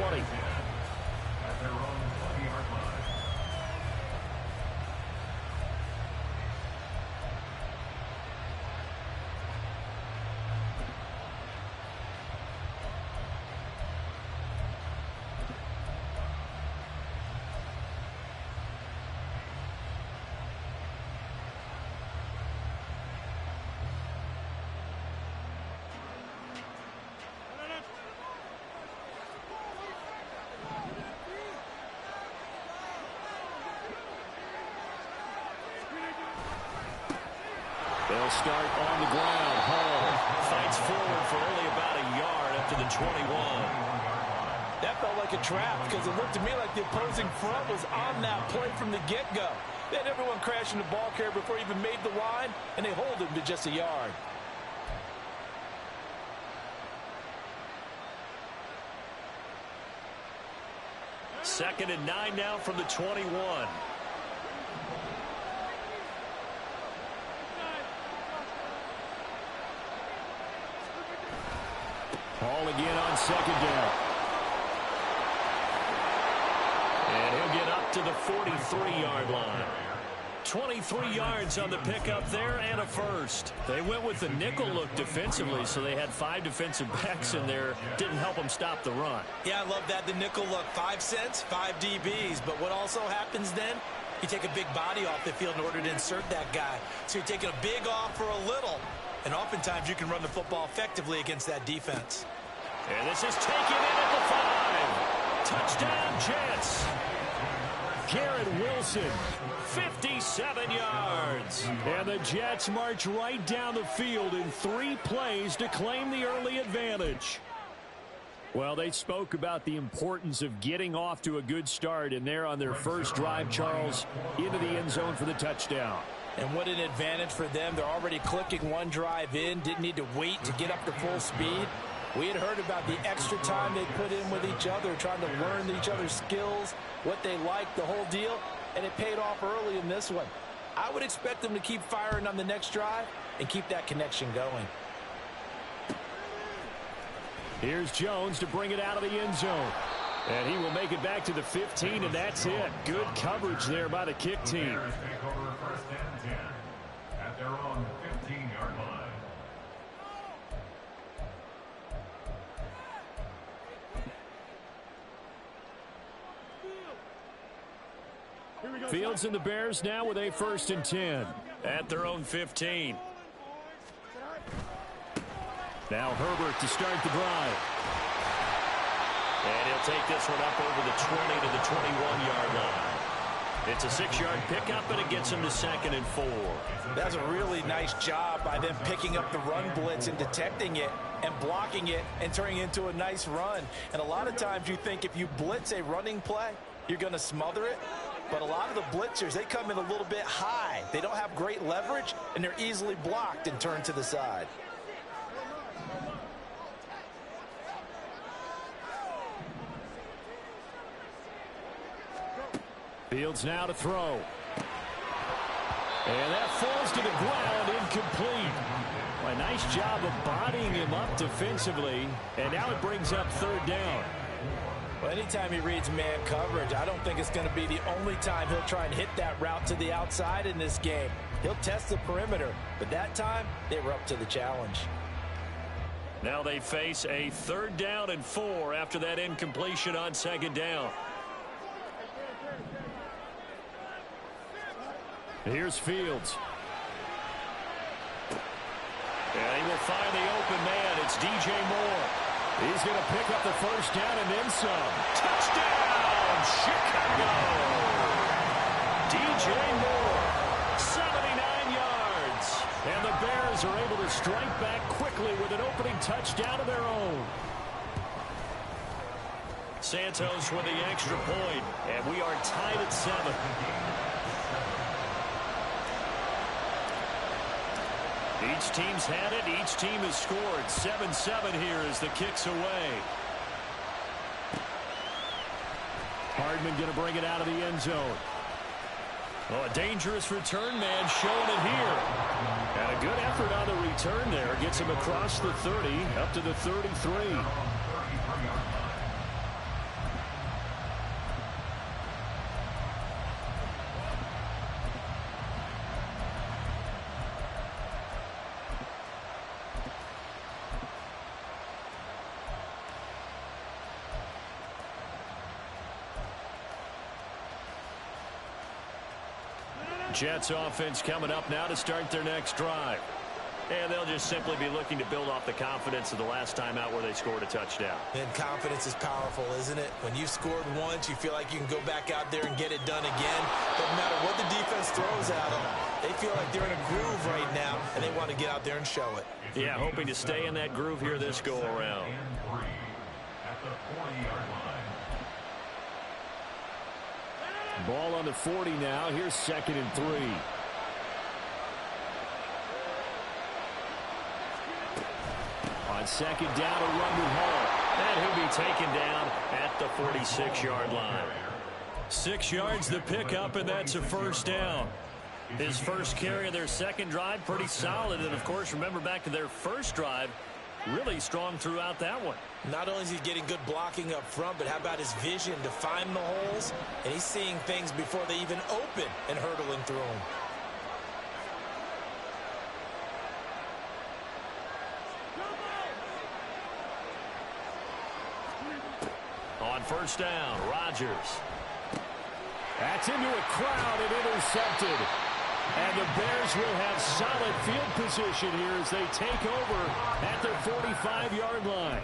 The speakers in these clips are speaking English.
20. They'll start on the ground. Hall fights forward for only about a yard up to the 21. That felt like a trap because it looked to me like the opposing front was on that play from the get-go. They had everyone crashing the ball carrier before he even made the line, and they hold him to just a yard. Second and 9 now from the 21. Hall again on second down. And he'll get up to the 43-yard line. 23 yards on the pickup there and a first. They went with the nickel look defensively, so they had 5 defensive backs in there. Didn't help them stop the run. Yeah, I love that, the nickel look. 5 cents, 5 DBs. But what also happens then, you take a big body off the field in order to insert that guy. So you're taking a big off for a little. And oftentimes you can run the football effectively against that defense. And this is taken in at the 5. Touchdown, Jets. Garrett Wilson, 57 yards. And the Jets march right down the field in 3 plays to claim the early advantage. Well, they spoke about the importance of getting off to a good start, and they're on their first drive, Charles, into the end zone for the touchdown. And what an advantage for them. They're already clicking one drive in, didn't need to wait to get up to full speed. We had heard about the extra time they put in with each other, trying to learn each other's skills, what they like, the whole deal, and it paid off early in this one. I would expect them to keep firing on the next drive and keep that connection going. Here's Jones to bring it out of the end zone. And he will make it back to the 15, and that's it. Good coverage there by the kick team. At their own 15-yard line. Fields and the Bears now with a 1st and 10 at their own 15. Now Herbert to start the drive. And he'll take this one up over the 20 to the 21-yard line. It's a 6-yard pickup, and it gets him to 2nd and 4. That's a really nice job by them picking up the run blitz and detecting it and blocking it and turning it into a nice run. And a lot of times you think if you blitz a running play, you're going to smother it. But a lot of the blitzers, they come in a little bit high. They don't have great leverage, and they're easily blocked and turned to the side. Fields now to throw. And that falls to the ground, incomplete. A nice job of bodying him up defensively, and now it brings up 3rd down. Well, anytime he reads man coverage, I don't think it's going to be the only time he'll try and hit that route to the outside in this game. He'll test the perimeter, but that time they were up to the challenge. Now they face a 3rd down and 4 after that incompletion on 2nd down. Here's Fields. And he will find the open man. It's DJ Moore. He's going to pick up the 1st down and then some. Touchdown, Chicago! DJ Moore, 79 yards. And the Bears are able to strike back quickly with an opening touchdown of their own. Santos with the extra point, and we are tied at 7. Each team's had it. Each team has scored. 7-7 here as the kick's away. Hardman going to bring it out of the end zone. Oh, a dangerous return man showing it here. And a good effort on the return there. Gets him across the 30 up to the 33. Jets offense coming up now to start their next drive. And they'll just simply be looking to build off the confidence of the last time out where they scored a touchdown. And confidence is powerful, isn't it? When you've scored once, you feel like you can go back out there and get it done again. Doesn't matter what the defense throws at them. They feel like they're in a groove right now, and they want to get out there and show it. Yeah, hoping to stay in that groove here this go-around. At the 40-yard line. Ball on the 40 now. Here's 2nd and 3. On 2nd down, a run with Hall. And he'll be taken down at the 46-yard line. 6 yards the pickup, and that's a first down. His first carry of their second drive, pretty solid. And, of course, remember back to their first drive, really strong throughout that one. Not only is he getting good blocking up front, but how about his vision to find the holes? And he's seeing things before they even open and hurdling through them. On first down, Rodgers. That's into a crowd and intercepted. And the Bears will have solid field position here as they take over at their 45-yard line.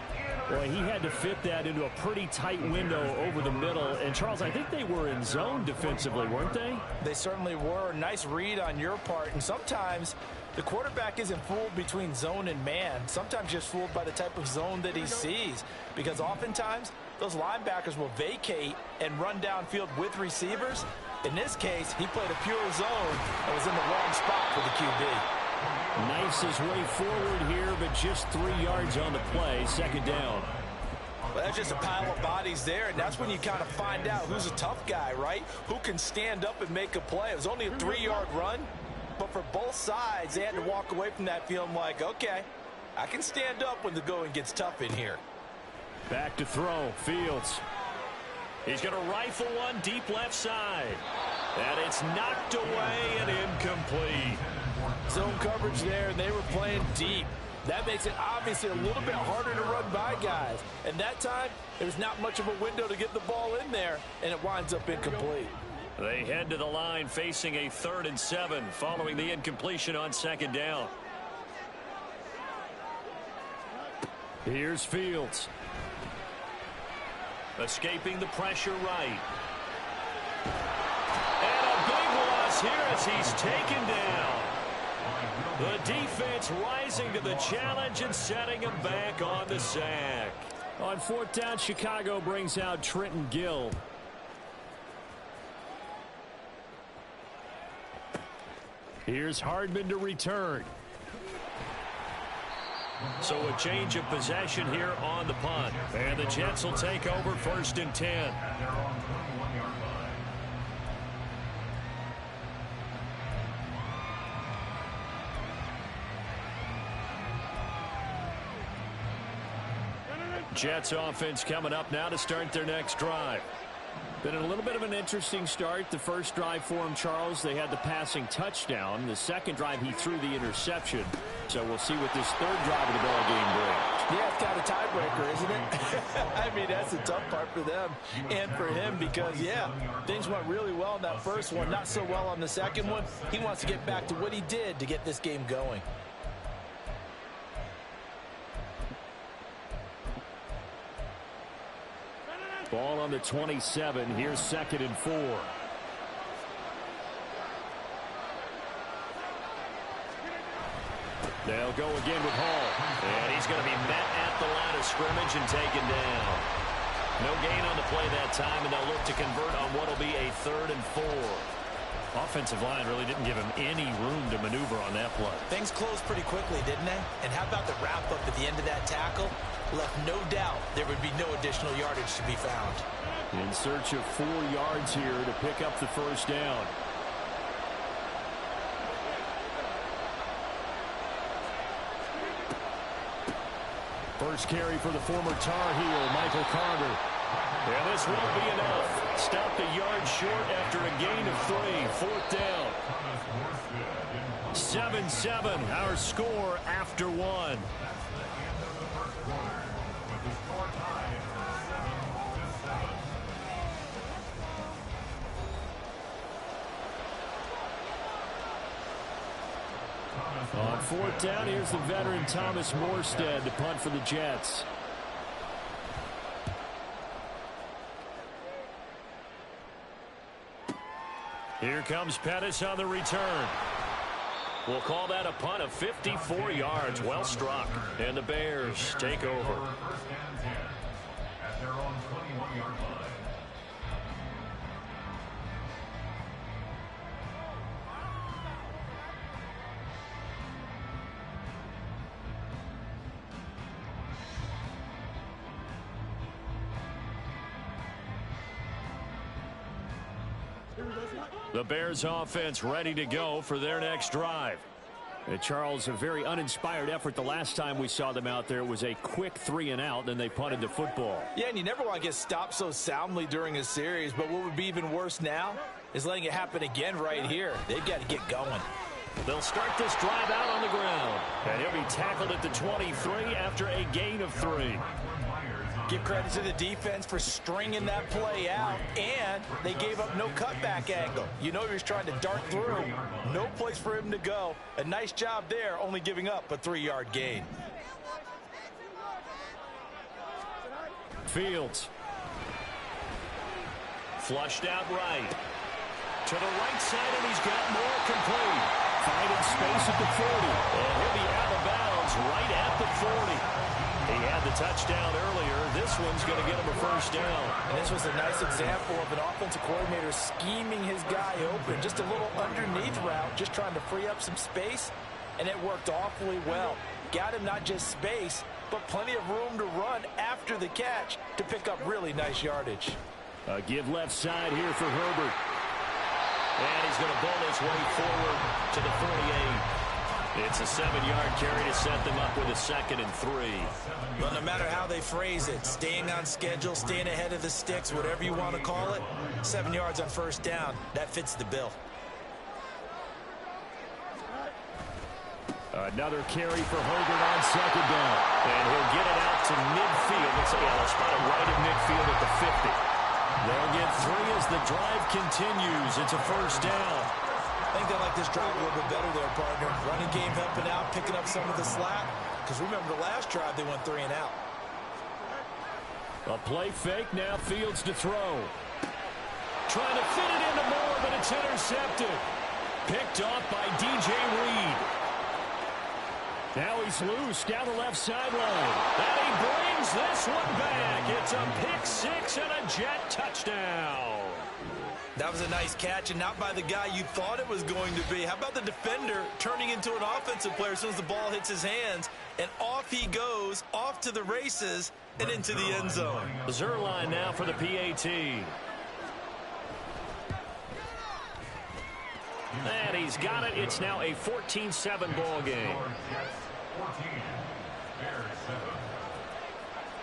Boy, he had to fit that into a pretty tight window over the middle. And, Charles, I think they were in zone defensively, weren't they? They certainly were. Nice read on your part. And sometimes the quarterback isn't fooled between zone and man. Sometimes just fooled by the type of zone that he sees. Because oftentimes those linebackers will vacate and run downfield with receivers. In this case, he played a pure zone and was in the wrong spot for the QB. Knifes his way forward here, but just 3 yards on the play. 2nd down. Well, that's just a pile of bodies there, and that's when you kind of find out who's a tough guy, right? Who can stand up and make a play. It was only a 3-yard run, but for both sides, they had to walk away from that feeling like, okay, I can stand up when the going gets tough in here. Back to throw, Fields. He's going to rifle one deep left side. And it's knocked away and incomplete. Zone coverage there, and they were playing deep. That makes it obviously a little bit harder to run by guys. And that time, there's not much of a window to get the ball in there, and it winds up incomplete. They head to the line facing a 3rd and 7 following the incompletion on 2nd down. Here's Fields. Escaping the pressure right. And a big loss here as he's taken down. The defense rising to the challenge and setting him back on the sack. On 4th down, Chicago brings out Trenton Gill. Here's Hardman to return. So a change of possession here on the punt. And the Jets will take over 1st and 10. Jets offense coming up now to start their next drive. Been a little bit of an interesting start. The first drive for him, Charles, they had the passing touchdown. The second drive, he threw the interception. So we'll see what this 3rd drive of the ball game brings. Yeah, it's kind of a tiebreaker, isn't it? I mean, that's the tough part for them and for him because, yeah, things went really well in that first one, not so well on the second one. He wants to get back to what he did to get this game going. Ball on the 27. Here's 2nd and 4. They'll go again with Hall. And he's going to be met at the line of scrimmage and taken down. No gain on the play that time, and they'll look to convert on what will be a 3rd and 4. Offensive line really didn't give him any room to maneuver on that play. Things closed pretty quickly, didn't they? And how about the wrap-up at the end of that tackle? Left no doubt there would be no additional yardage to be found. In search of 4 yards here to pick up the first down. First carry for the former Tar Heel, Michael Carter. And this won't be enough. Stopped a yard short after a gain of 3. 4th down. 7-7, our score after 1. 4th down. Here's the veteran Thomas Morstead to punt for the Jets. Here comes Pettis on the return. We'll call that a punt of 54 yards. Well struck. And the Bears take over. At their own 21-yard line. The Bears offense ready to go for their next drive. And Charles, a very uninspired effort the last time we saw them out there. It was a quick 3-and-out, then they punted the football. Yeah, and you never want to get stopped so soundly during a series, but what would be even worse now is letting it happen again right here. They've got to get going. They'll start this drive out on the ground. And he'll be tackled at the 23 after a gain of 3. Give credit to the defense for stringing that play out, and they gave up no cutback angle. You know he was trying to dart through. No place for him to go. A nice job there, only giving up a 3-yard gain. Fields. Flushed out right. To the right side, and he's got more complete. Finding space at the 40. And he'll be out of bounds right at the 40. He had the touchdown earlier. This one's going to get him a first down. And this was a nice example of an offensive coordinator scheming his guy open. Just a little underneath route, just trying to free up some space, and it worked awfully well. Got him not just space, but plenty of room to run after the catch to pick up really nice yardage. A give left side here for Herbert. And he's going to bull his way forward to the 48. It's a 7-yard carry to set them up with a 2nd and 3. Well, no matter how they phrase it, staying on schedule, staying ahead of the sticks, whatever you want to call it, 7 yards on first down, that fits the bill. Another carry for Herbert on 2nd down. And he'll get it out to midfield. They'll spot it right at midfield at the 50. They'll get 3 as the drive continues. It's a first down. I think they like this drive a little bit better there, partner. Running game helping out, picking up some of the slack. Because remember the last drive, they went 3-and-out. A play fake, now Fields to throw. Trying to fit it into Moore, but it's intercepted. Picked off by DJ Reed. Now he's loose down the left sideline. And he brings this one back. It's a pick-6 and a Jet touchdown. That was a nice catch, and not by the guy you thought it was going to be. How about the defender turning into an offensive player as soon as the ball hits his hands, and off he goes, off to the races, and into the end zone. Zuerlein now for the PAT. And he's got it. It's now a 14-7 ball game.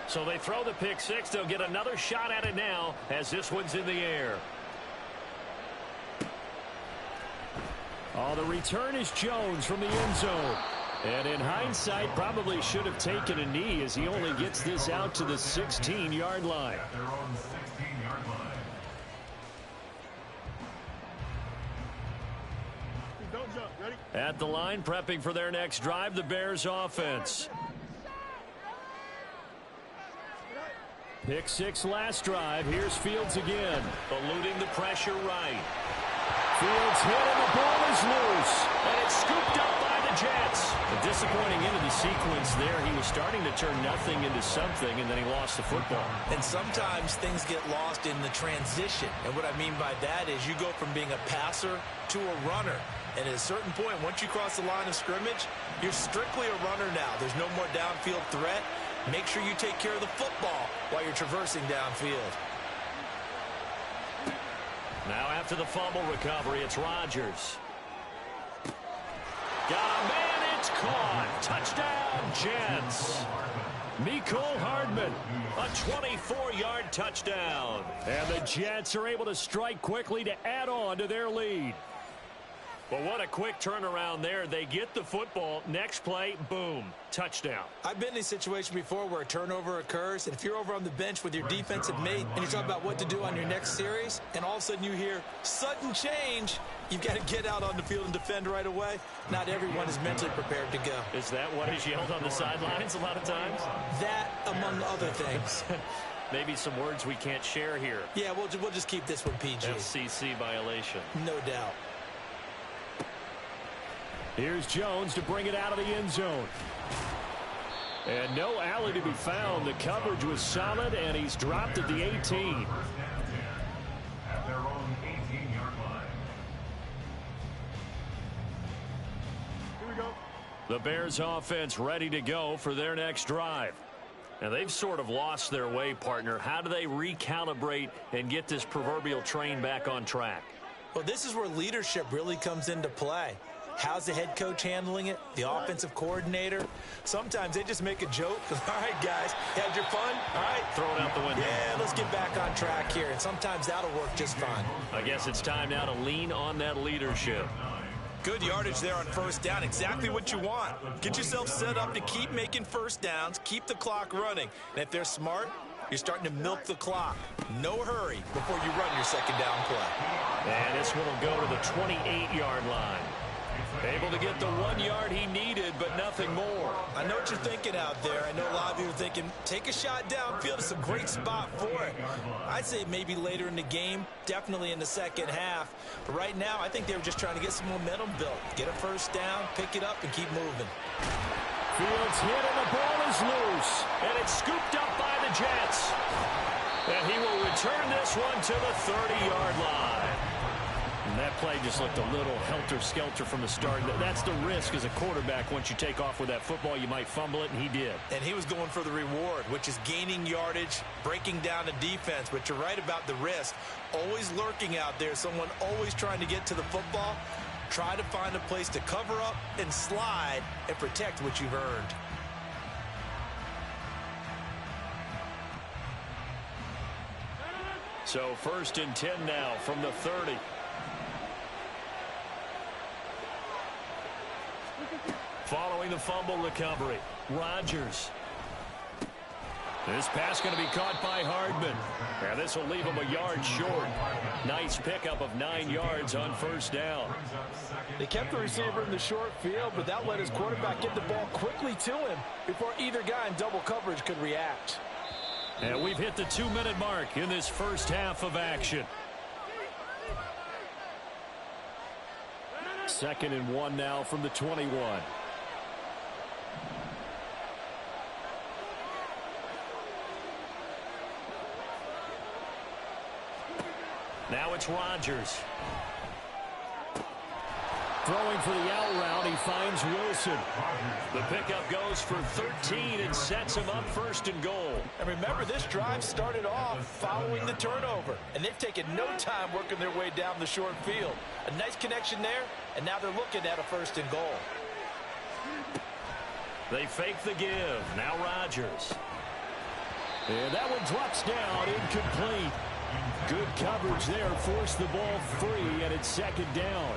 So they throw the pick-6. They'll get another shot at it now as this one's in the air. Oh, the return is Jones from the end zone. And in hindsight, probably should have taken a knee as he only gets this out to the 16-yard line. At their own 16-yard line. At the line, prepping for their next drive, the Bears offense. Pick-6 last drive. Here's Fields again. Eluding the pressure right. Fields hit and the ball is loose. And it's scooped up by the Jets. A disappointing end of the sequence there. He was starting to turn nothing into something, and then he lost the football. And sometimes things get lost in the transition. And what I mean by that is you go from being a passer to a runner. And at a certain point, once you cross the line of scrimmage, you're strictly a runner now. There's no more downfield threat. Make sure you take care of the football while you're traversing downfield. Now after the fumble recovery, it's Rodgers. Got a man, it's caught. Touchdown, Jets. Mecole Hardman, a 24-yard touchdown. And the Jets are able to strike quickly to add on to their lead. Well, what a quick turnaround there. They get the football. Next play, boom, touchdown. I've been in a situation before where a turnover occurs, and if you're over on the bench with your defensive mate and you're talking about what to do on your next series, and all of a sudden you hear sudden change, you've got to get out on the field and defend right away. Not everyone is mentally prepared to go. Is that what is yelled on the sidelines a lot of times? That, among other things. Maybe some words we can't share here. Yeah, we'll just keep this one PG. FCC violation. No doubt. Here's Jones to bring it out of the end zone. And no alley to be found. The coverage was solid, and he's dropped at the 18. At their own 18-yard line. Here we go. The Bears offense ready to go for their next drive. Now, they've sort of lost their way, partner. How do they recalibrate and get this proverbial train back on track? Well, this is where leadership really comes into play. How's the head coach handling it? The offensive coordinator? Sometimes they just make a joke. All right, guys, had your fun? All right. Throw it out the window. Yeah, let's get back on track here. And sometimes that'll work just fine. I guess it's time now to lean on that leadership. Good yardage there on first down. Exactly what you want. Get yourself set up to keep making first downs, keep the clock running. And if they're smart, you're starting to milk the clock. No hurry before you run your second down play. And this one will go to the 28-yard line. Able to get the 1 yard he needed, but nothing more. I know what you're thinking out there. I know a lot of you are thinking, take a shot downfield. It's a great spot for it. I'd say maybe later in the game, definitely in the second half. But right now, I think they were just trying to get some momentum built. Get a first down, pick it up, and keep moving. Fields hit, and the ball is loose. And it's scooped up by the Jets. And he will return this one to the 30-yard line. And that play just looked a little helter-skelter from the start. That's the risk as a quarterback. Once you take off with that football, you might fumble it, and he did. And he was going for the reward, which is gaining yardage, breaking down the defense. But you're right about the risk. Always lurking out there, someone always trying to get to the football. Try to find a place to cover up and slide and protect what you've earned. So 1st and 10 now from the 30. Following the fumble recovery, Rodgers. This pass going to be caught by Hardman. And this will leave him a yard short. Nice pickup of 9 yards on first down. They kept the receiver in the short field, but that let his quarterback get the ball quickly to him before either guy in double coverage could react. And we've hit the 2-minute mark in this first half of action. 2nd and 1 now from the 21. Now it's Rodgers. Throwing for the out route, he finds Wilson. The pickup goes for 13 and sets him up 1st and goal. And remember, this drive started off following the turnover, and they've taken no time working their way down the short field. A nice connection there, and now they're looking at a 1st and goal. They fake the give. Now Rodgers. And that one drops down, incomplete. Good coverage there, forced the ball free, and it's 2nd down.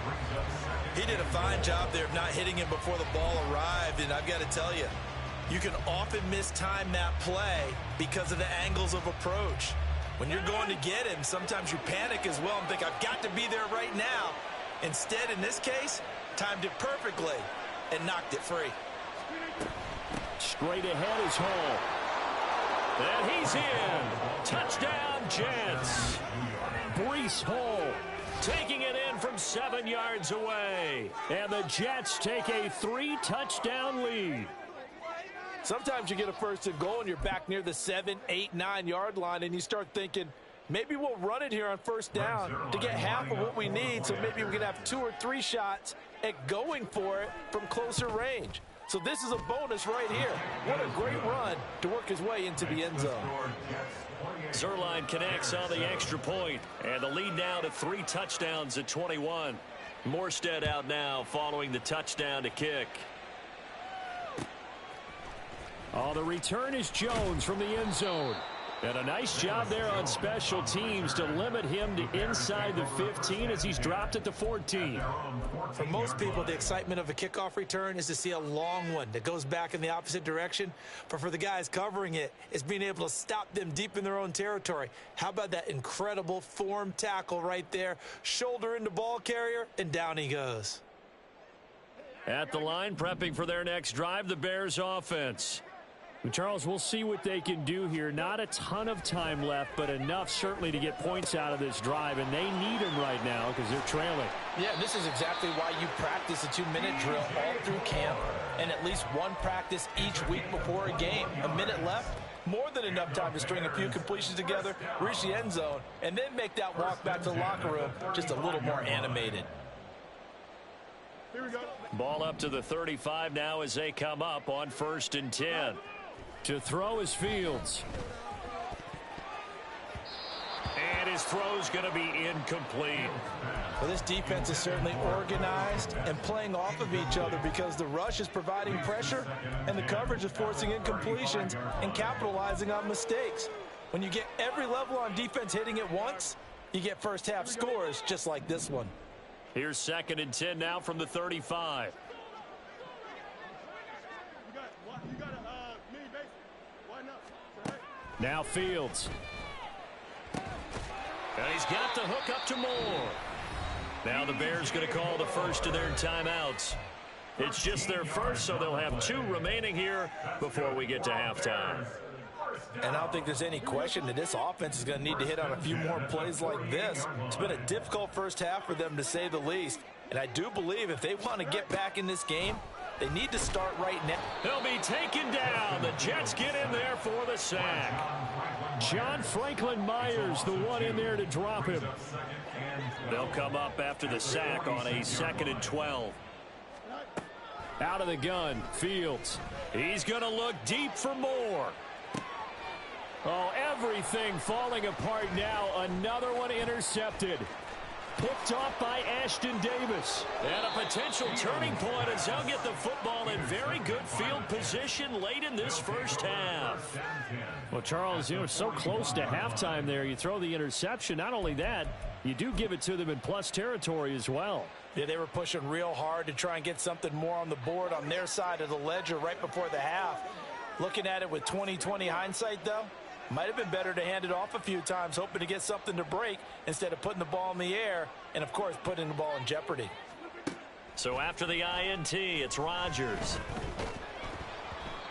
He did a fine job there of not hitting him before the ball arrived, and I've got to tell you, you can often mistime that play because of the angles of approach. When you're going to get him, sometimes you panic as well and think, I've got to be there right now. Instead, in this case, timed it perfectly and knocked it free. Straight ahead is Hall. And he's in. Touchdown, Jets. Breece Hall taking it in from 7 yards away. And the Jets take a 3-touchdown lead. Sometimes you get a 1st and goal and you're back near the 7, 8, 9 yard line and you start thinking, maybe we'll run it here on 1st down to get half of what we need, so maybe we can have 2 or 3 shots at going for it from closer range. So this is a bonus right here. What a great run to work his way into the end zone. Zuerlein connects on the extra point, and the lead now to 3 touchdowns at 21. Morstead out now following the touchdown to kick. Oh, the return is Jones from the end zone. And a nice job there on special teams to limit him to inside the 15 as he's dropped at the 14. For most people, the excitement of a kickoff return is to see a long one that goes back in the opposite direction. But for the guys covering it, it's being able to stop them deep in their own territory. How about that incredible form tackle right there? Shoulder into ball carrier, and down he goes. At the line, prepping for their next drive, the Bears offense. Charles, we'll see what they can do here. Not a ton of time left, but enough certainly to get points out of this drive, and they need them right now because they're trailing. Yeah, this is exactly why you practice a 2-minute drill all through camp and at least one practice each week before a game. A minute left, more than enough time to string a few completions together, reach the end zone, and then make that walk back to the locker room just a little more animated. Here we go. Ball up to the 35 now as they come up on 1st and 10. To throw is Fields. And his throw's going to be incomplete. Well, this defense is certainly organized and playing off of each other because the rush is providing pressure and the coverage is forcing incompletions and capitalizing on mistakes. When you get every level on defense hitting at once, you get first half scores just like this one. Here's 2nd and 10 now from the 35. Now Fields. And he's got the hook up to Moore. Now the Bears going to call the first of their timeouts. It's just their first, so they'll have 2 remaining here before we get to halftime. And I don't think there's any question that this offense is going to need to hit on a few more plays like this. It's been a difficult first half for them, to say the least. And I do believe if they want to get back in this game, they need to start right now. They'll be taken down. The Jets get in there for the sack. John Franklin Myers, the one in there to drop him. They'll come up after the sack on a 2nd and 12. Out of the gun, Fields. He's going to look deep for Moore. Oh, everything falling apart now. Another one intercepted. Picked off by Ashton Davis. And a potential turning point as they'll get the football in very good field position late in this first half. Well, Charles, you know, so close to halftime there. You throw the interception. Not only that, you do give it to them in plus territory as well. Yeah, they were pushing real hard to try and get something more on the board on their side of the ledger right before the half. Looking at it with 20/20 hindsight, though, might have been better to hand it off a few times, hoping to get something to break instead of putting the ball in the air and, of course, putting the ball in jeopardy. So after the INT, it's Rodgers.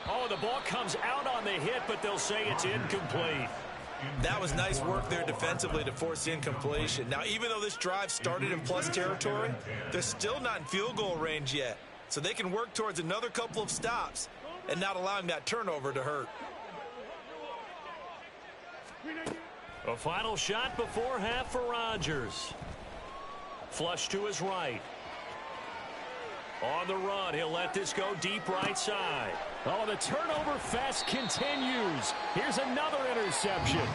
Oh, the ball comes out on the hit, but they'll say it's incomplete. That was nice work there defensively to force the incompletion. Now, even though this drive started in plus territory, they're still not in field goal range yet. So they can work towards another couple of stops and not allowing that turnover to hurt. A final shot before half for Rodgers. Flush to his right. On the run, he'll let this go deep right side. Oh, the turnover fest continues. Here's another interception.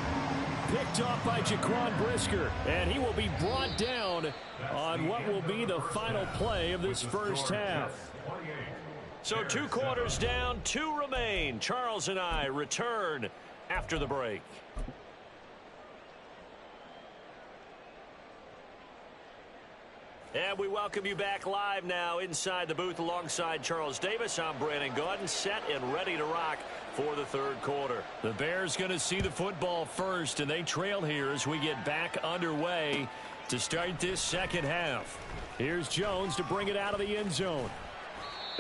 Picked off by Jaquan Brisker, and he will be brought down on what will be the final play of this first half. So 2 quarters down, 2 remain. Charles and I return after the break. And we welcome you back live now inside the booth alongside Charles Davis. I'm Brandon Gaudin, set and ready to rock for the 3rd quarter. The Bears going to see the football first, and they trail here as we get back underway to start this second half. Here's Jones to bring it out of the end zone.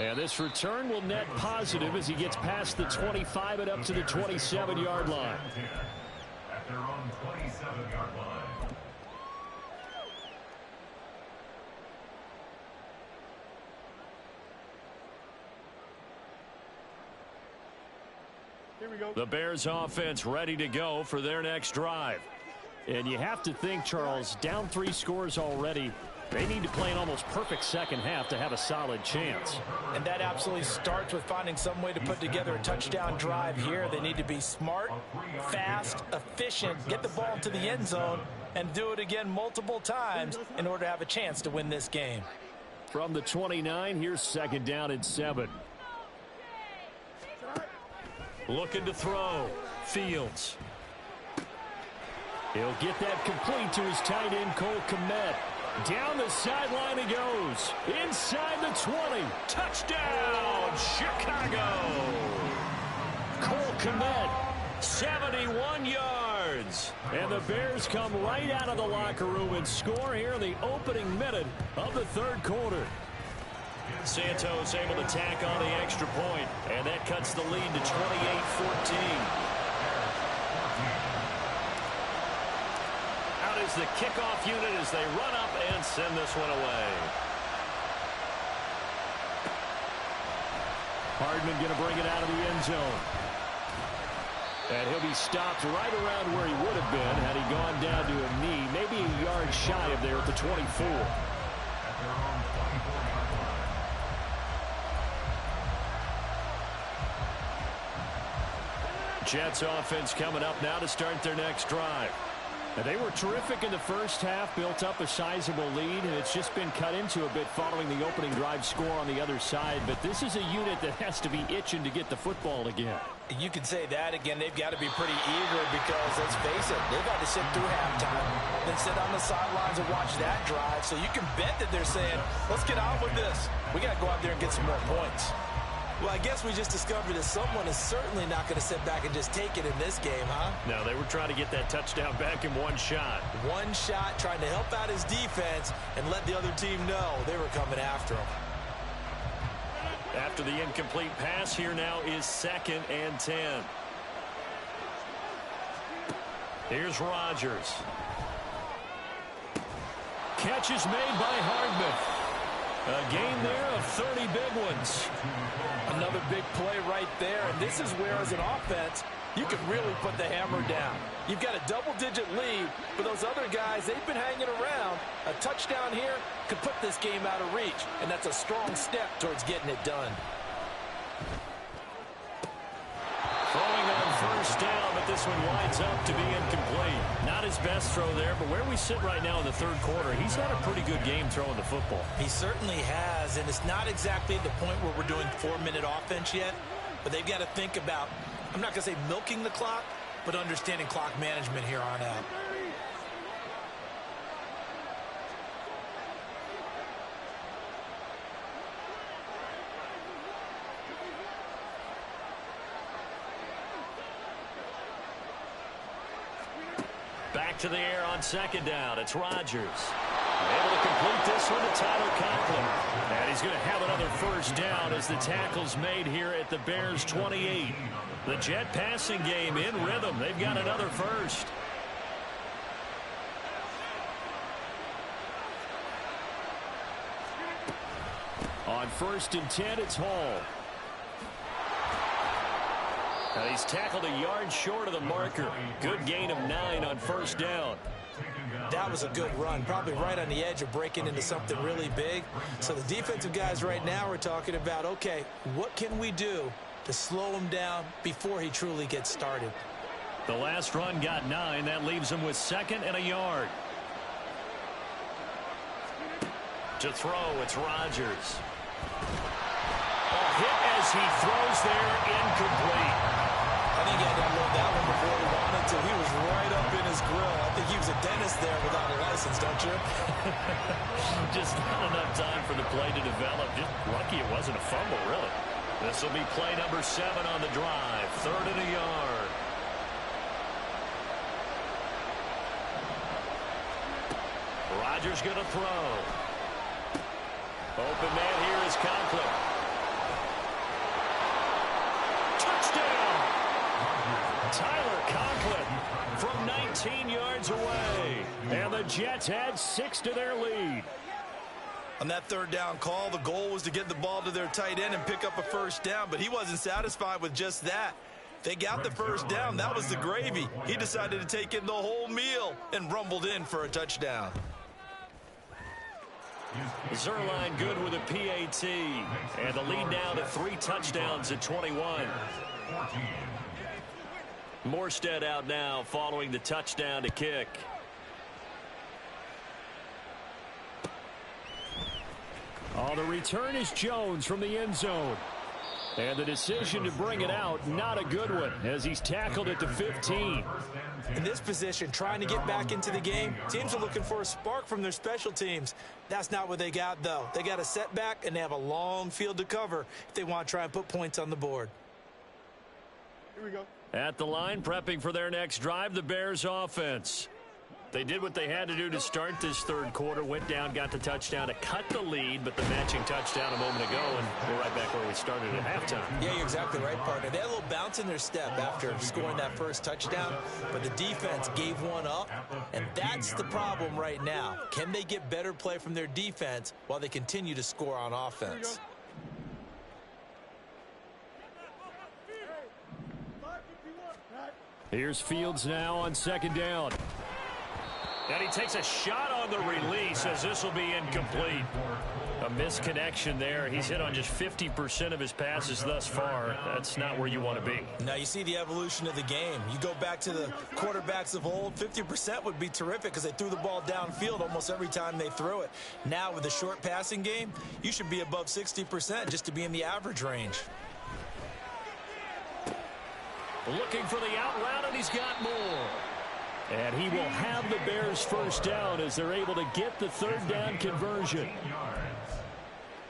And this return will net positive as he gets past the 25 and up to the 27-yard line. At their own 27-yard line. Here we go. The Bears offense ready to go for their next drive. And you have to think, Charles, down 3 scores already. They need to play an almost perfect second half to have a solid chance. And that absolutely starts with finding some way to put together a touchdown drive here. They need to be smart, fast, efficient, get the ball to the end zone, and do it again multiple times in order to have a chance to win this game. From the 29, here's 2nd down and 7. Looking to throw. Fields. He'll get that complete to his tight end, Cole Kmet. Down the sideline he goes. Inside the 20. Touchdown, Chicago. Cole Kmet, 71 yards. And the Bears come right out of the locker room and score here in the opening minute of the third quarter. Santos able to tack on the extra point, and that cuts the lead to 28-14. Out is the kickoff unit as they run up and send this one away. Hardman going to bring it out of the end zone. And he'll be stopped right around where he would have been had he gone down to a knee, maybe a yard shy of there at the 24. Jets offense coming up now to start their next drive. And they were terrific in the first half, built up a sizable lead, and it's just been cut into a bit following the opening drive score on the other side. But this is a unit that has to be itching to get the football again. You can say that again. They've got to be pretty eager because, let's face it, they've had to sit through halftime, then sit on the sidelines and watch that drive. So you can bet that they're saying, let's get on with this. We got to go out there and get some more points. Well, I guess we just discovered that someone is certainly not going to sit back and just take it in this game, huh? No, they were trying to get that touchdown back in one shot. One shot, trying to help out his defense and let the other team know they were coming after him. After the incomplete pass, here now is 2nd and 10. Here's Rodgers. Catch is made by Hardman. A gain there of 30 big ones. Another big play right there, and this is where, as an offense, you can really put the hammer down. You've got a double-digit lead, but those other guys, they've been hanging around. A touchdown here could put this game out of reach, and that's a strong step towards getting it done. Throwing on first down, but this one winds up to be incomplete. Not his best throw there, but where we sit right now in the third quarter, he's had a pretty good game throwing the football. He certainly has, and it's not exactly at the point where we're doing 4-minute offense yet, but they've got to think about, I'm not going to say milking the clock, but understanding clock management here on out. Back to the air on 2nd down. It's Rodgers. Able to complete this one to Tyler Conklin. And he's going to have another first down as the tackle's made here at the Bears 28. The Jet passing game in rhythm. They've got another first. On 1st and 10, it's Hall. And he's tackled a yard short of the marker. Good gain of 9 on first down. That was a good run, probably right on the edge of breaking into something really big. So the defensive guys right now are talking about, okay, what can we do to slow him down before he truly gets started? The last run got 9. That leaves him with 2nd and a yard. To throw, it's Rodgers. A hit as he throws there, incomplete. I think he had to unload that one before he wanted to. He was right up in his grill. I think he was a dentist there without a license, don't you? Just not enough time for the play to develop. Just lucky it wasn't a fumble, really. This will be play number 7 on the drive. 3rd and a yard. Rodgers going to throw. Open man here is Conklin. Touchdown! Tyler Conklin from 19 yards away. And the Jets add 6 to their lead. On that 3rd down call, the goal was to get the ball to their tight end and pick up a first down, but he wasn't satisfied with just that. They got the first down. That was the gravy. He decided to take in the whole meal and rumbled in for a touchdown. Zuerlein good with a PAT. And the lead now to 3 touchdowns at 21. Morstead out now following the touchdown to kick. Oh, the return is Jones from the end zone. And the decision to bring it out, not a good one, as he's tackled at the 15. In this position, trying to get back into the game, teams are looking for a spark from their special teams. That's not what they got, though. They got a setback, and they have a long field to cover if they want to try and put points on the board. Here we go. At the line, prepping for their next drive, the Bears offense. They did what they had to do to start this third quarter, went down, got the touchdown to cut the lead, but the matching touchdown a moment ago, and we're right back where we started at halftime. Yeah, you're exactly right, partner. They had a little bounce in their step after scoring that first touchdown, but the defense gave one up, and that's the problem right now. Can they get better play from their defense while they continue to score on offense? Here's Fields now on second down. And he takes a shot on the release as this will be incomplete. A misconnection there. He's hit on just 50% of his passes thus far. That's not where you want to be. Now you see the evolution of the game. You go back to the quarterbacks of old, 50% would be terrific because they threw the ball downfield almost every time they threw it. Now with the short passing game, you should be above 60% just to be in the average range. Looking for the out route, and he's got more. And he will have the Bears first down as they're able to get the third down conversion.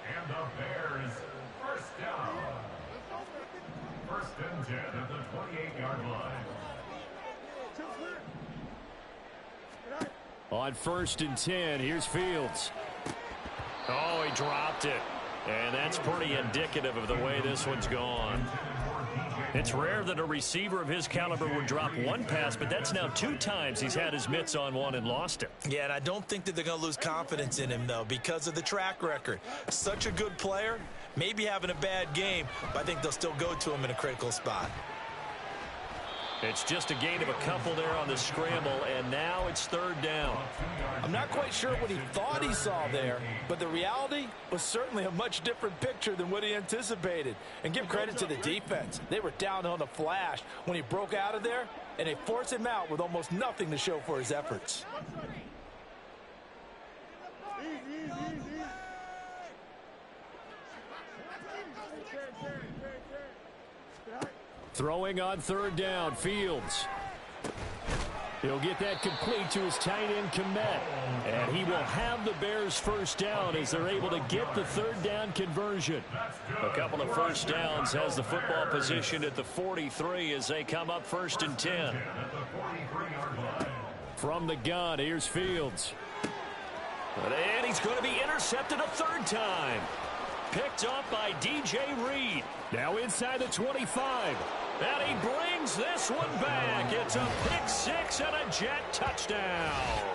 And the Bears first down. First and 10 at the 28-yard line. On first and 10, here's Fields. Oh, he dropped it. And that's pretty indicative of the way this one's gone. It's rare that a receiver of his caliber would drop one pass, but that's now 2 times he's had his mitts on one and lost it. Yeah, and I don't think that they're going to lose confidence in him, though, because of the track record. Such a good player, maybe having a bad game, but I think they'll still go to him in a critical spot. It's just a gain of a couple there on the scramble, and now it's third down. I'm not quite sure what he thought he saw there, but the reality was certainly a much different picture than what he anticipated. And give credit to the defense. They were down on the flash when he broke out of there, and they forced him out with almost nothing to show for his efforts. Throwing on third down, Fields. He'll get that complete to his tight end, Kmet. And he will have the Bears first down as they're able to get the third down conversion. A couple of first downs has the football position at the 43 as they come up first and 10. From the gun, here's Fields. And he's going to be intercepted a third time. Picked up by DJ Reed. Now inside the 25. And he brings this one back. It's a pick six and a Jet touchdown.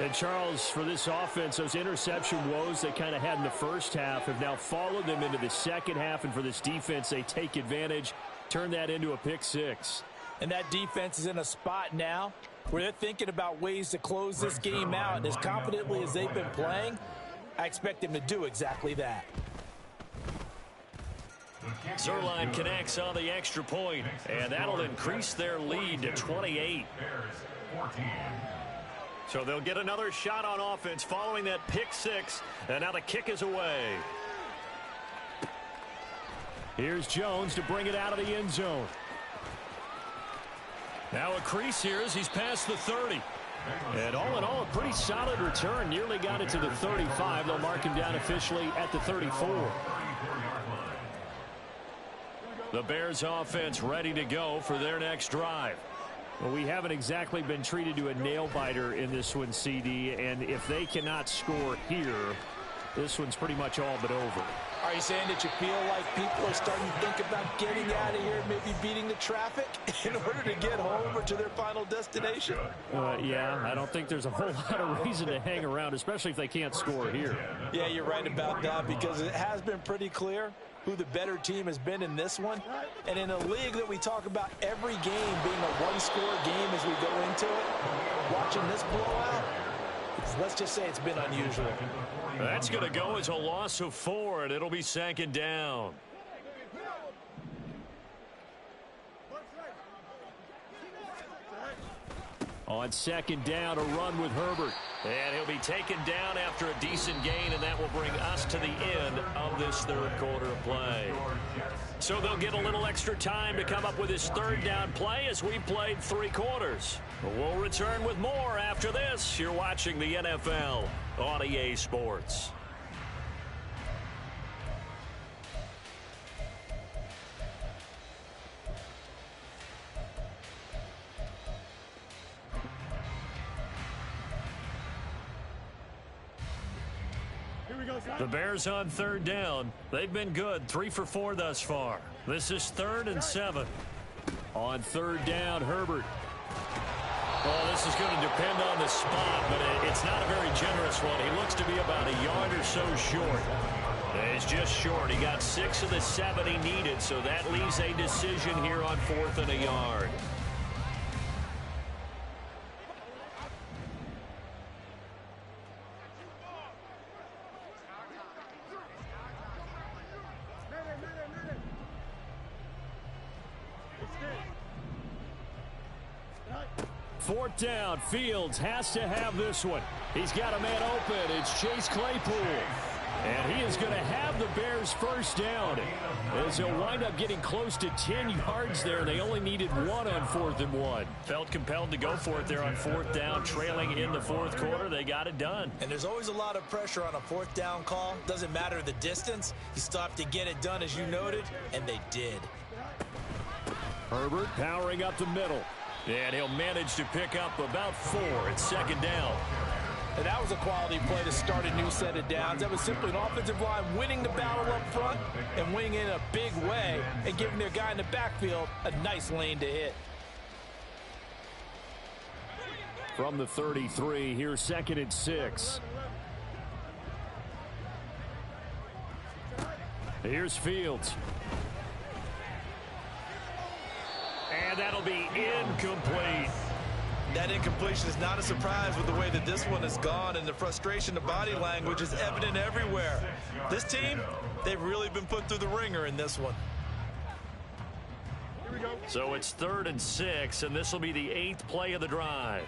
And Charles, for this offense, those interception woes they kind of had in the first half have now followed them into the second half. And for this defense, they take advantage, turn that into a pick six. And that defense is in a spot now where they're thinking about ways to close this game out. And as confidently as they've been playing, I expect them to do exactly that. Zuerlein connects on the extra point, and that'll increase their lead to 28. So they'll get another shot on offense following that pick six, and now the kick is away. Here's Jones to bring it out of the end zone. Now a crease here as he's past the 30. And all in all, a pretty solid return. Nearly got it to the 35. They'll mark him down officially at the 34. The Bears offense ready to go for their next drive. Well, we haven't exactly been treated to a nail-biter in this one, CD. And if they cannot score here, this one's pretty much all but over. Are you saying that you feel like people are starting to think about getting out of here, maybe beating the traffic in order to get home or to their final destination? Yeah, I don't think there's a whole lot of reason to hang around, especially if they can't score here. Yeah, you're right about that because it has been pretty clear who the better team has been in this one. And in a league that we talk about every game being a one-score game as we go into it, watching this blowout, let's just say it's been unusual. That's going to go as a loss of 4, and it'll be second down. On second down, a run with Herbert. And he'll be taken down after a decent gain, and that will bring us to the end of this third quarter of play. So they'll get a little extra time to come up with his third down play as we played 3 quarters. We'll return with more after this. You're watching the NFL on EA Sports. The Bears on third down. They've been good, 3 for 4 thus far. This is 3rd and 7. On third down, Herbert. Well, this is going to depend on the spot, but it's not a very generous one. He looks to be about a yard or so short. He's just short. He got 6 of the 7 he needed, so that leaves a decision here on 4th and a yard. Fourth down, Fields has to have this one. He's got a man open. It's Chase Claypool. And he is going to have the Bears first down. As he'll wind up getting close to 10 yards there. They only needed 1 on 4th and 1. Felt compelled to go for it there on 4th down, trailing in the 4th quarter. They got it done. And there's always a lot of pressure on a 4th down call. Doesn't matter the distance. You stop to get it done, as you noted, and they did. Herbert powering up the middle. And he'll manage to pick up about 4 at 2nd down. And that was a quality play to start a new set of downs. That was simply an offensive line winning the battle up front and winning in a big way and giving their guy in the backfield a nice lane to hit. From the 33, here's 2nd and 6. Here's Fields. And that'll be incomplete. That incompletion is not a surprise with the way that this one has gone, and the frustration, the body language is evident everywhere. This team, they've really been put through the ringer in this one. Here we go. So it's 3rd and 6, and this will be the 8th play of the drive.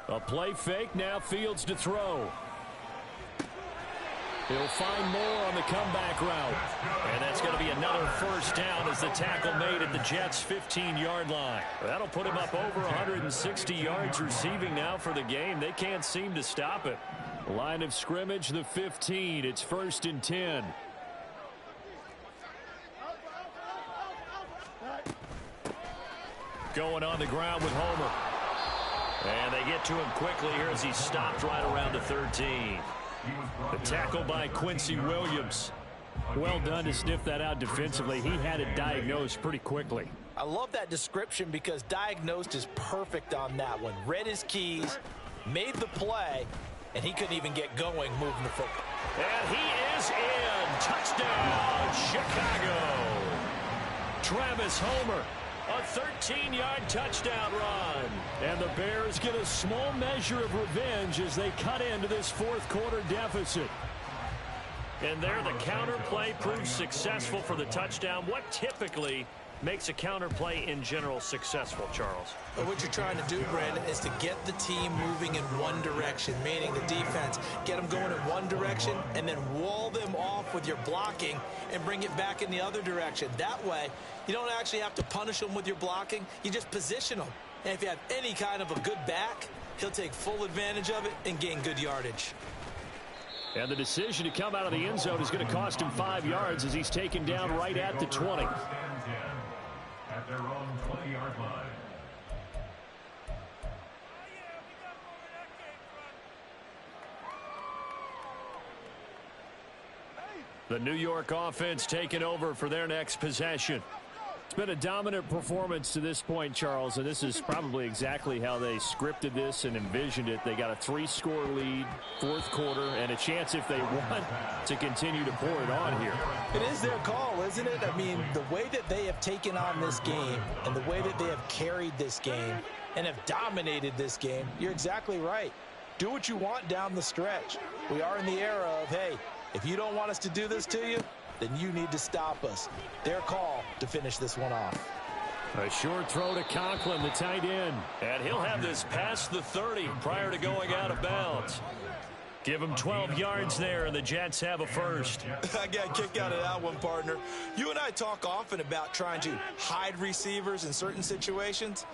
A play fake, now Fields to throw. He'll find more on the comeback route. And that's going to be another first down as the tackle made at the Jets' 15-yard line. That'll put him up over 160 yards receiving now for the game. They can't seem to stop it. Line of scrimmage, the 15. It's 1st and 10. Going on the ground with Homer. And they get to him quickly here as he's stopped right around the 13. The tackle by Quincy Williams. Well done to sniff that out defensively. He had it diagnosed pretty quickly. I love that description because diagnosed is perfect on that one. Read his keys, made the play, and he couldn't even get going moving the football. And he is in. Touchdown, Chicago. Travis Homer. A 13-yard touchdown run. And the Bears get a small measure of revenge as they cut into this 4th quarter deficit. And there the counter play proves successful for the touchdown. What typically makes a counter play in general successful, Charles? But what you're trying to do, Brandon, is to get the team moving in one direction, meaning the defense. Get them going in one direction and then wall them off with your blocking and bring it back in the other direction. That way, you don't actually have to punish them with your blocking. You just position them. And if you have any kind of a good back, he'll take full advantage of it and gain good yardage. And the decision to come out of the end zone is going to cost him 5 yards as he's taken down right at the 20. At their own 20-yard line. The New York offense taking over for their next possession. It's been a dominant performance to this point, Charles, and this is probably exactly how they scripted this and envisioned it. They got a 3-score lead, 4th quarter, and a chance if they want to continue to pour it on here. It is their call, isn't it? I mean, the way that they have taken on this game and the way that they have carried this game and have dominated this game, you're exactly right. Do what you want down the stretch. We are in the era of, hey, if you don't want us to do this to you, then you need to stop us. Their call to finish this one off. A short throw to Conklin, the tight end. And he'll have this past the 30 prior to going out of bounds. Give him 12 yards there, and the Jets have a first. I got a kick out of that one, partner. You and I talk often about trying to hide receivers in certain situations,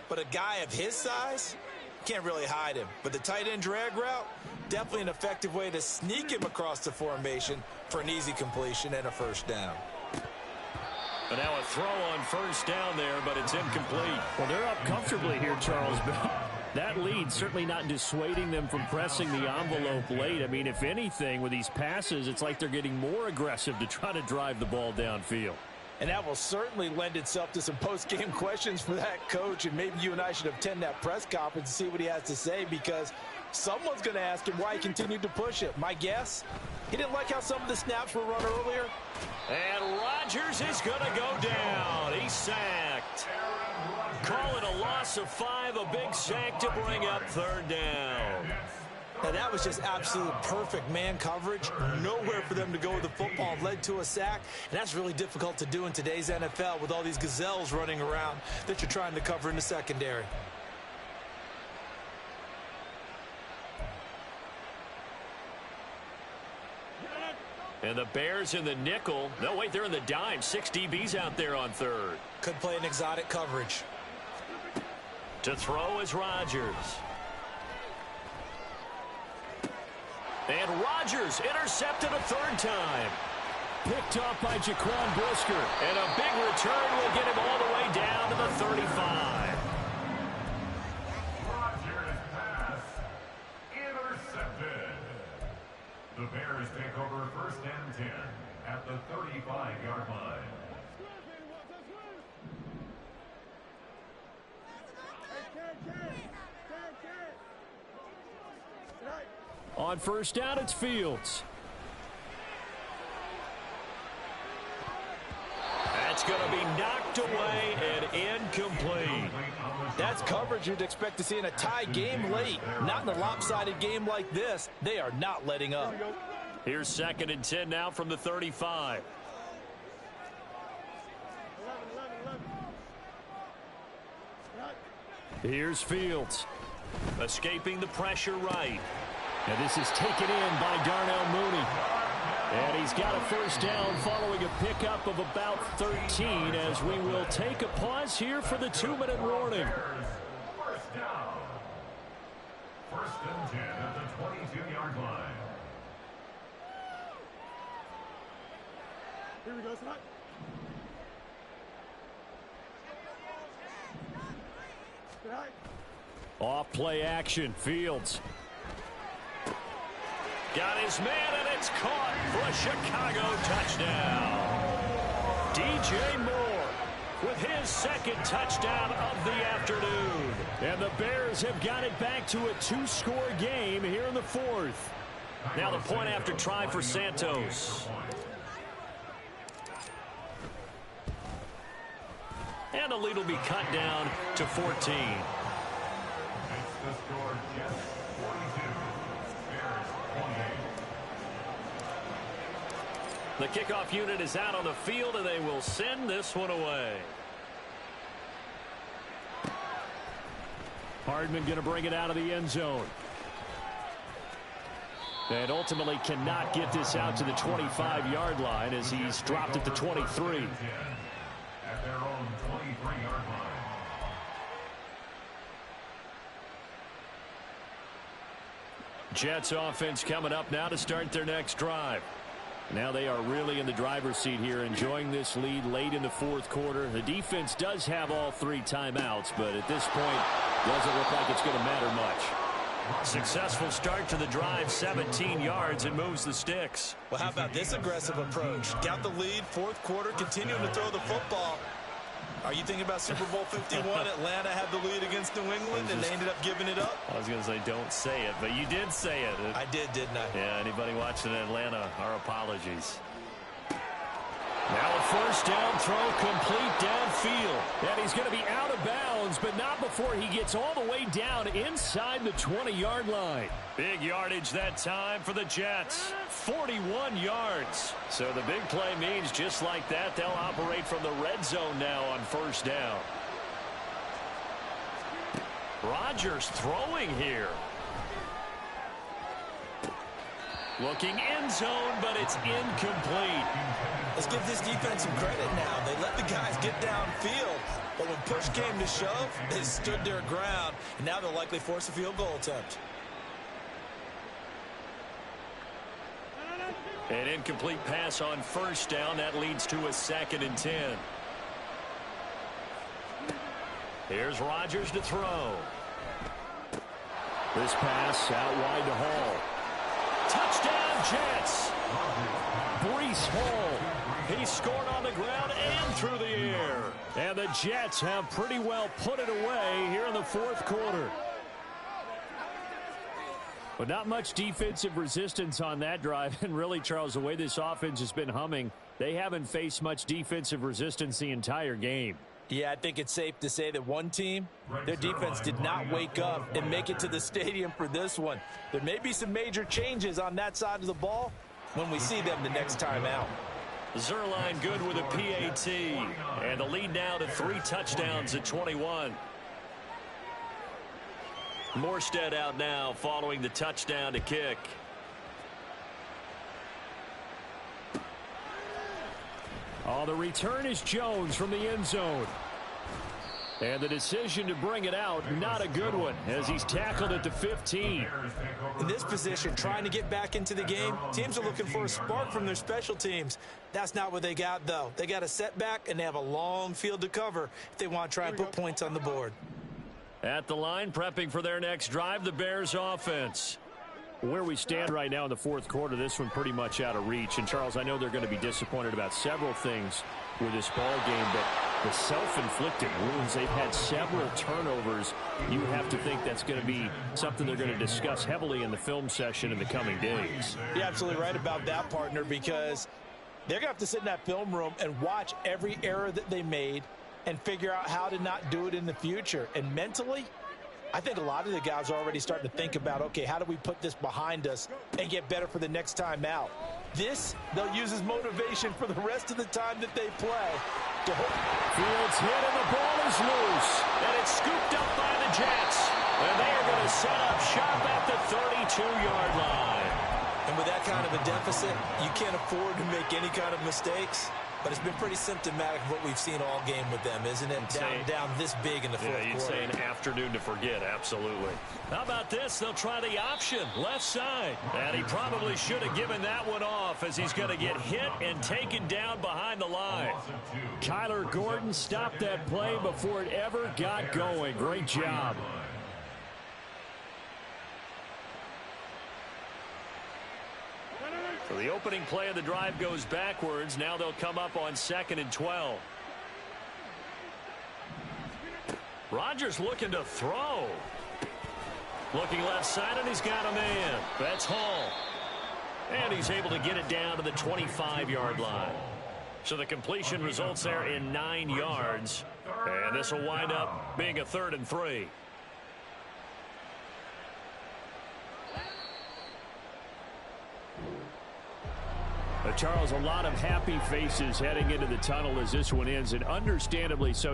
but a guy of his size, can't really hide him. But the tight end drag route, definitely an effective way to sneak him across the formation for an easy completion and a first down. And now a throw on first down there, but it's incomplete. Well, they're up comfortably here, Charles. That lead certainly not dissuading them from pressing the envelope late. I mean, if anything, with these passes, it's like they're getting more aggressive to try to drive the ball downfield. And that will certainly lend itself to some post-game questions for that coach. And maybe you and I should attend that press conference and see what he has to say, because someone's going to ask him why he continued to push it. My guess, he didn't like how some of the snaps were run earlier. And Rodgers is going to go down. He's sacked. Call it a loss of 5, a big sack to bring up third down. Now that was just absolute perfect man coverage. Nowhere for them to go with the football. Led to a sack, and that's really difficult to do in today's NFL with all these gazelles running around that you're trying to cover in the secondary. And the Bears in the nickel. No, wait, they're in the dime. 6 DBs out there on third. Could play an exotic coverage. To throw is Rodgers. And Rodgers intercepted a third time. Picked off by Jaquan Brisker. And a big return will get him all the way down to the 35. Rodgers' pass intercepted. The Bears take over first and 10 at the 35-yard line. On first down, it's Fields. That's going to be knocked away and incomplete. That's coverage you'd expect to see in a tie game late. Not in a lopsided game like this. They are not letting up. Here's 2nd and 10 now from the 35. Here's Fields. Escaping the pressure right. And this is taken in by Darnell Mooney. And he's got a first down following a pickup of about 13 as we will take a pause here for the 2-minute warning. First down. First and 10 at the 22-yard line. Here we go, son. Off play action, Fields. Got his man, and it's caught for a Chicago touchdown. DJ Moore with his 2nd touchdown of the afternoon. And the Bears have got it back to a 2-score game here in the 4th. Now the point after try for Santos. And the lead will be cut down to 14. Makes the score Jets 42, Bears 28. The kickoff unit is out on the field, and they will send this one away. Hardman going to bring it out of the end zone. And ultimately cannot get this out to the 25-yard line as he's dropped at the 23. At their own 23-yard line. Jets offense coming up now to start their next drive. Now they are really in the driver's seat here, enjoying this lead late in the 4th quarter. The defense does have all 3 timeouts, but at this point, doesn't look like it's going to matter much. Successful start to the drive, 17 yards, and moves the sticks. Well, how about this aggressive approach? Got the lead, 4th quarter, continuing to throw the football. Are you thinking about Super Bowl 51? Atlanta had the lead against New England, and they ended up giving it up? I was going to say don't say it, but you did say it. I did, didn't I? Yeah, anybody watching Atlanta, our apologies. Now a first down throw complete downfield. And he's going to be out of bounds, but not before he gets all the way down inside the 20-yard line. Big yardage that time for the Jets. 41 yards. So the big play means just like that, they'll operate from the red zone now on first down. Rodgers throwing here. Looking end zone, but it's incomplete. Let's give this defense some credit now. They let the guys get downfield, but when push came to shove, they stood their ground, and now they'll likely force a field goal attempt. An incomplete pass on first down. That leads to a 2nd and 10. Here's Rodgers to throw. This pass out wide to Hall. Touchdown, Jets. Breece Hall. He scored on the ground and through the air. And the Jets have pretty well put it away here in the fourth quarter. But not much defensive resistance on that drive. And really, Charles, the way this offense has been humming, they haven't faced much defensive resistance the entire game. Yeah, I think it's safe to say that one team, their defense did not wake up and make it to the stadium for this one. There may be some major changes on that side of the ball when we see them the next time out. Zuerlein good with a PAT. And the lead now to 3 touchdowns at 21. Morstead out now following the touchdown to kick. Oh, the return is Jones from the end zone. And the decision to bring it out, not a good one, as he's tackled at the 15. In this position, trying to get back into the game, teams are looking for a spark from their special teams. That's not what they got, though. They got a setback, and they have a long field to cover if they want to try and put points on the board. At the line, prepping for their next drive, the Bears offense. Where we stand right now in the fourth quarter, this one pretty much out of reach. And, Charles, I know they're going to be disappointed about several things with this ball game, but the self-inflicted wounds, they've had several turnovers. You have to think that's going to be something they're going to discuss heavily in the film session in the coming days. You're absolutely right about that, partner, because they're going to have to sit in that film room and watch every error that they made and figure out how to not do it in the future. And mentally, I think a lot of the guys are already starting to think about, okay, how do we put this behind us and get better for the next time out? This, they'll use as motivation for the rest of the time that they play. Fields hit and the ball is loose. And it's scooped up by the Jets. And they are going to set up shop at the 32-yard line. And with that kind of a deficit, you can't afford to make any kind of mistakes. But it's been pretty symptomatic of what we've seen all game with them, isn't it? Down this big in the fourth quarter. You'd say an afternoon to forget, absolutely. How about this? They'll try the option, left side. And he probably should have given that one off as he's going to get hit and taken down behind the line. Kyler Gordon stopped that play before it ever got going. Great job. So the opening play of the drive goes backwards. Now they'll come up on 2nd and 12. Rodgers looking to throw. Looking left side, and he's got a man. That's Hall. And he's able to get it down to the 25-yard line. So the completion results there in 9 yards. And this will wind up being a 3rd and 3. Charles, a lot of happy faces heading into the tunnel as this one ends, and understandably so.